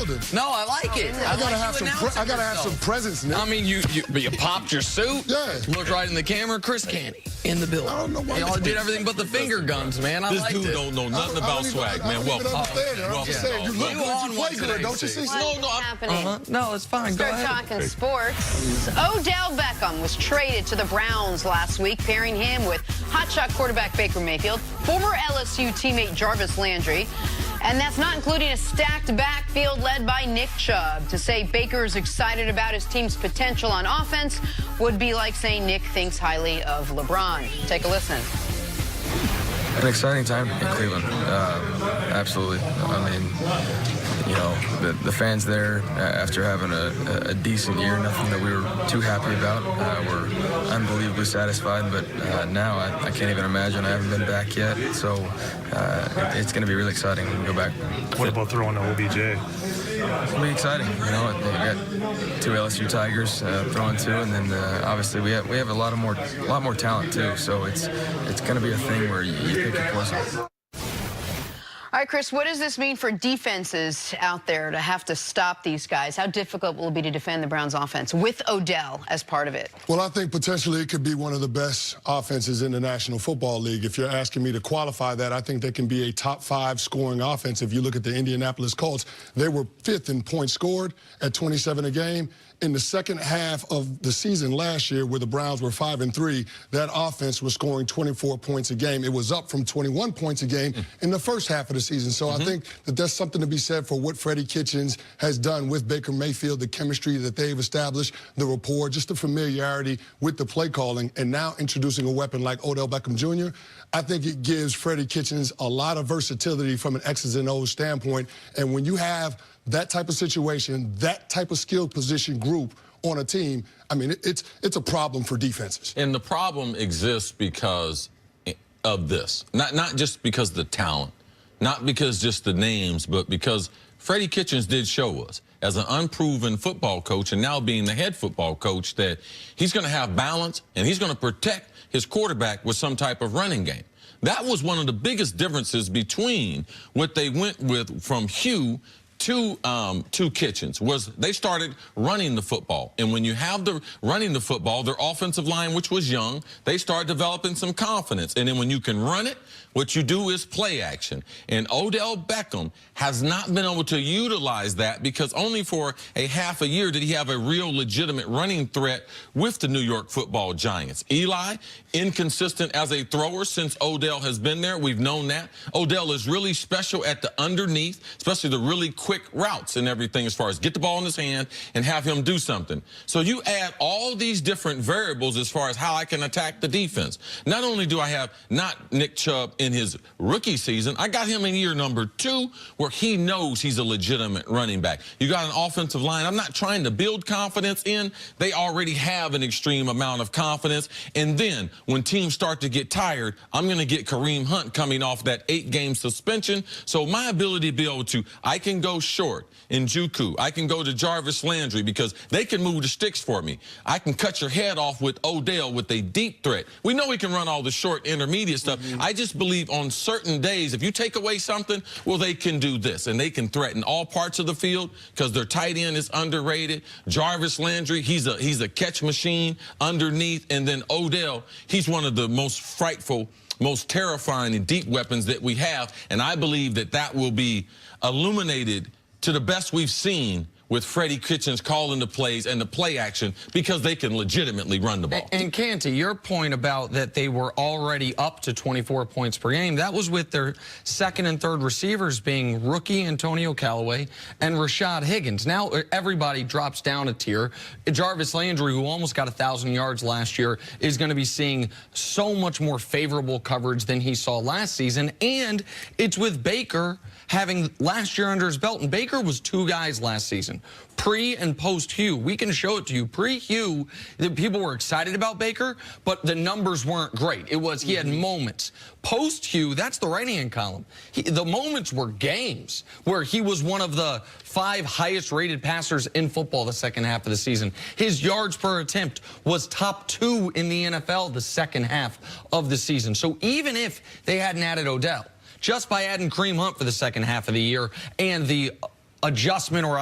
building. No, I like it. I gotta have some presence, Nick. I mean, you popped your suit. Yeah. Looked right in the camera. Chris Canty in the building. I don't know why. Y'all did everything but the finger guns, man. I liked it. This dude don't know nothing about swag, man. Welcome. I'm just saying, you look good, you play good, don't you see? No, it's fine. Go ahead. Start talking sports. Odell Beckham was traded to the Browns last week, pairing him with hotshot quarterback Baker Mayfield, former LSU teammate Jarvis Landry, and that's not including a stacked backfield led by Nick Chubb. To say Baker is excited about his team's potential on offense would be like saying Nick thinks highly of LeBron. Take a listen. An exciting time in Cleveland, absolutely. I mean, you know, the fans there, after having a decent year, nothing that we were too happy about, were unbelievably satisfied, but now I can't even imagine. I haven't been back yet, so it's going to be really exciting when we go back. What about throwing to OBJ? It's going to be exciting, you know. We got two LSU Tigers throwing two, and then obviously we have a lot more talent too, so it's going to be a thing where you pick your poison. All right, Chris, what does this mean for defenses out there to have to stop these guys? How difficult will it be to defend the Browns' offense with Odell as part of it? Well, I think potentially it could be one of the best offenses in the National Football League. If you're asking me to qualify that, I think they can be a top 5 scoring offense. If you look at the Indianapolis Colts, they were 5th in points scored at 27 a game. In the second half of the season last year, where the Browns were 5-3, that offense was scoring 24 points a game. It was up from 21 points a game in the first half of the season. So I think that there's something to be said for what Freddie Kitchens has done with Baker Mayfield, the chemistry that they've established, the rapport, just the familiarity with the play calling, and now introducing a weapon like Odell Beckham Jr. I think it gives Freddie Kitchens a lot of versatility from an X's and O's standpoint. And when you have that type of situation, that type of skill position group on a team, I mean, it's a problem for defenses. And the problem exists because of this. Not just because of the talent, not because just the names, but because Freddie Kitchens did show us as an unproven football coach and now being the head football coach that he's going to have balance and he's going to protect his quarterback with some type of running game. That was one of the biggest differences between what they went with from Hugh to Kitchens, was they started running the football. And when you have the running the football, their offensive line, which was young, they start developing some confidence. And then when you can run it, what you do is play action. And Odell Beckham has not been able to utilize that because only for a half a year did he have a real legitimate running threat with the New York Football Giants. Eli, inconsistent as a thrower since Odell has been there. We've known that. Odell is really special at the underneath, especially the really quick routes and everything as far as get the ball in his hand and have him do something. So you add all these different variables as far as how I can attack the defense. Not only do I have not Nick Chubb in his rookie season, I got him in year number 2 where he knows he's a legitimate running back. You got an offensive line. I'm not trying to build confidence in. They already have an extreme amount of confidence. And then when teams start to get tired, I'm going to get Kareem Hunt coming off that 8-game suspension. So my ability to be able to, I can go short in Juku. I can go to Jarvis Landry because they can move the sticks for me. I can cut your head off with Odell with a deep threat. We know he can run all the short intermediate stuff. I just believe on certain days, if you take away something, well, they can do this. And they can threaten all parts of the field because their tight end is underrated. Jarvis Landry, he's a catch machine underneath. And then Odell, he's one of the most frightful, most terrifying and deep weapons that we have. And I believe that that will be illuminated to the best we've seen with Freddie Kitchens calling the plays and the play action because they can legitimately run the ball. And Canty, your point about that they were already up to 24 points per game, that was with their second and third receivers being rookie Antonio Callaway and Rashad Higgins. Now everybody drops down a tier. Jarvis Landry, who almost got 1,000 yards last year, is going to be seeing so much more favorable coverage than he saw last season. And it's with Baker having last year under his belt. And Baker was 2 guys last season, pre and post Hugh. We can show it to you. Pre-Hugh, the people were excited about Baker, but the numbers weren't great. It was, he had moments. Post-Hugh, that's the right-hand column. The moments were games where he was one of the 5 highest-rated passers in football the second half of the season. His yards per attempt was top 2 in the NFL the second half of the season. So even if they hadn't added Odell, just by adding Kareem Hunt for the second half of the year and the adjustment or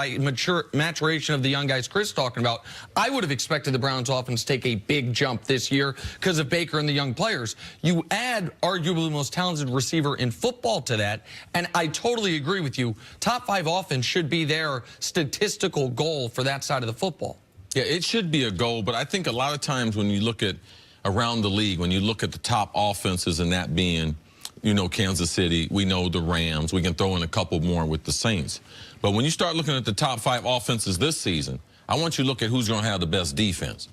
maturation of the young guys Chris talking about, I would have expected the Browns offense to take a big jump this year because of Baker and the young players. You add arguably the most talented receiver in football to that, and I totally agree with you. Top 5 offense should be their statistical goal for that side of the football. Yeah, it should be a goal, but I think a lot of times when you look at around the league, when you look at the top offenses, and that being, you know, Kansas City, we know the Rams, we can throw in a couple more with the Saints. But when you start looking at the top 5 offenses this season, I want you to look at who's going to have the best defense.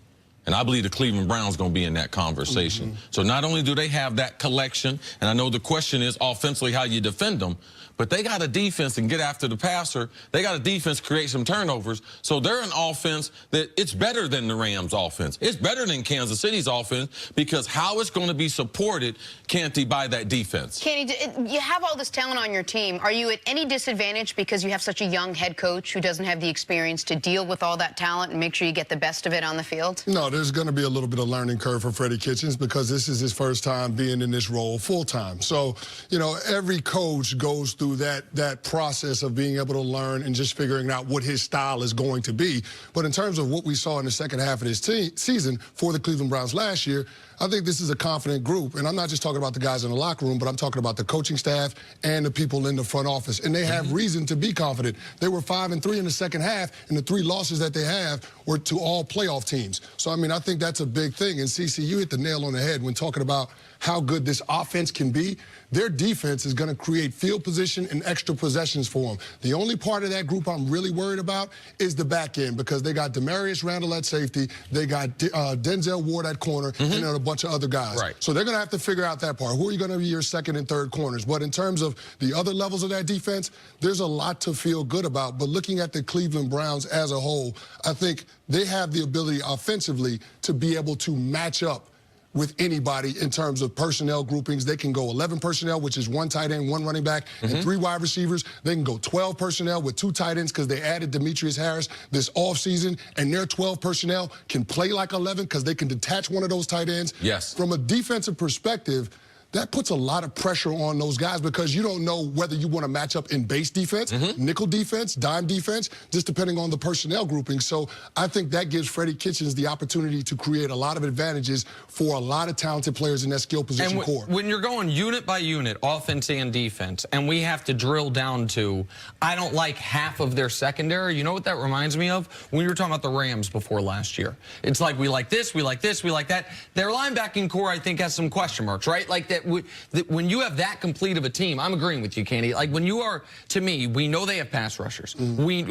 And I believe the Cleveland Browns going to be in that conversation. So not only do they have that collection, and I know the question is offensively how you defend them, but they got a defense and get after the passer. They got a defense create some turnovers. So they're an offense that it's better than the Rams offense. It's better than Kansas City's offense because how it's going to be supported, Canty, by that defense. Canty, you have all this talent on your team. Are you at any disadvantage because you have such a young head coach who doesn't have the experience to deal with all that talent and make sure you get the best of it on the field? No, there's going to be a little bit of learning curve for Freddie Kitchens because this is his first time being in this role full time. So, you know, every coach goes through that process of being able to learn and just figuring out what his style is going to be. But in terms of what we saw in the second half of this season for the Cleveland Browns last year, I think this is a confident group. And I'm not just talking about the guys in the locker room, but I'm talking about the coaching staff and the people in the front office. And they have reason to be confident. They were 5-3 in the second half, and the 3 losses that they have were to all playoff teams. So, I mean, I think that's a big thing. And, CC, you hit the nail on the head when talking about how good this offense can be. Their defense is going to create field position and extra possessions for them. The only part of that group I'm really worried about is the back end because they got Demarius Randall at safety, they got Denzel Ward at corner, and then a bunch of other guys. Right. So they're going to have to figure out that part. Who are you going to be your second and third corners? But in terms of the other levels of that defense, there's a lot to feel good about. But looking at the Cleveland Browns as a whole, I think they have the ability offensively to be able to match up with anybody in terms of personnel groupings. They can go 11 personnel, which is 1 tight end, 1 running back, and 3 wide receivers. They can go 12 personnel with 2 tight ends because they added Demetrius Harris this offseason, and their 12 personnel can play like 11 because they can detach one of those tight ends. Yes. From a defensive perspective, that puts a lot of pressure on those guys because you don't know whether you want to match up in base defense, nickel defense, dime defense, just depending on the personnel grouping. So I think that gives Freddie Kitchens the opportunity to create a lot of advantages for a lot of talented players in that skill position core. When you're going unit by unit, offense and defense, and we have to drill down to, I don't like half of their secondary, you know what that reminds me of? When you were talking about the Rams before last year. It's like we like this, we like this, we like that. Their linebacking core, I think, has some question marks, right? Like that. When you have that complete of a team, I'm agreeing with you, Canty. Like when you are, to me, we know they have pass rushers.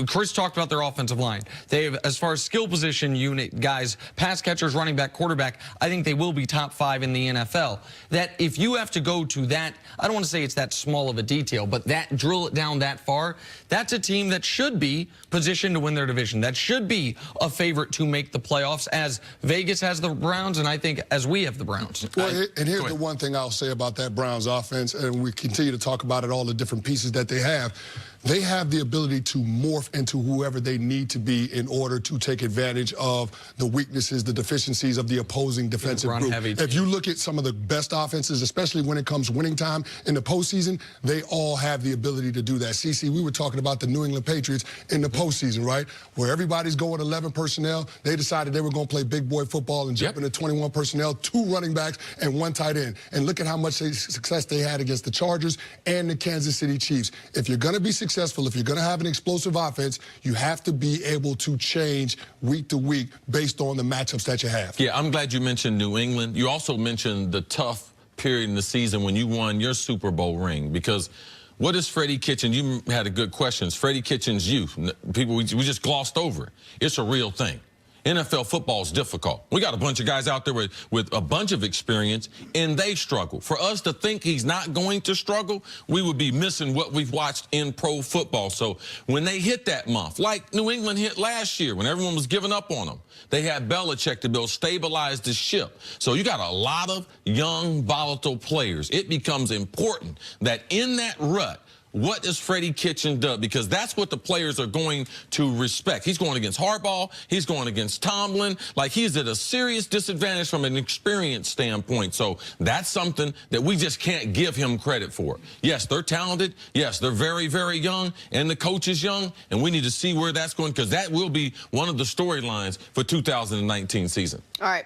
Chris talked about their offensive line. They have, as far as skill position unit guys, pass catchers, running back, quarterback, I think they will be top 5 in the NFL. That if you have to go to that, I don't want to say it's that small of a detail, but that drill it down that far, that's a team that should be positioned to win their division. That should be a favorite to make the playoffs, as Vegas has the Browns, and I think as we have the Browns. Well, and here's the one thing I'll say about that Browns offense, and we continue to talk about it, all the different pieces that they have. They have the ability to morph into whoever they need to be in order to take advantage of the weaknesses, the deficiencies of the opposing defensive group. If you look at some of the best offenses, especially when it comes winning time in the postseason, they all have the ability to do that. CC, we were talking about the New England Patriots in the postseason, right? Where everybody's going 11 personnel. They decided they were going to play big boy football and jump into 21 personnel, 2 running backs, and 1 tight end. And look at how much success they had against the Chargers and the Kansas City Chiefs. If you're going to be successful, if you're going to have an explosive offense, you have to be able to change week to week based on the matchups that you have. Yeah, I'm glad you mentioned New England. You also mentioned the tough period in the season when you won your Super Bowl ring, because what is Freddie Kitchens? You had a good question. Freddie Kitchens' youth. People, we just glossed over it. It's a real thing. NFL football is difficult. We got a bunch of guys out there with a bunch of experience, and they struggle. For us to think he's not going to struggle, we would be missing what we've watched in pro football. So when they hit that month, like New England hit last year when everyone was giving up on them, they had Belichick to build, stabilize the ship. So you got a lot of young, volatile players. It becomes important that in that rut, what has Freddie Kitchens done? Because that's what the players are going to respect. He's going against Harbaugh. He's going against Tomlin. Like, he's at a serious disadvantage from an experience standpoint. So that's something that we just can't give him credit for. Yes, they're talented. Yes, they're very, very young, and the coach is young, and we need to see where that's going, because that will be one of the storylines for 2019 season. All right.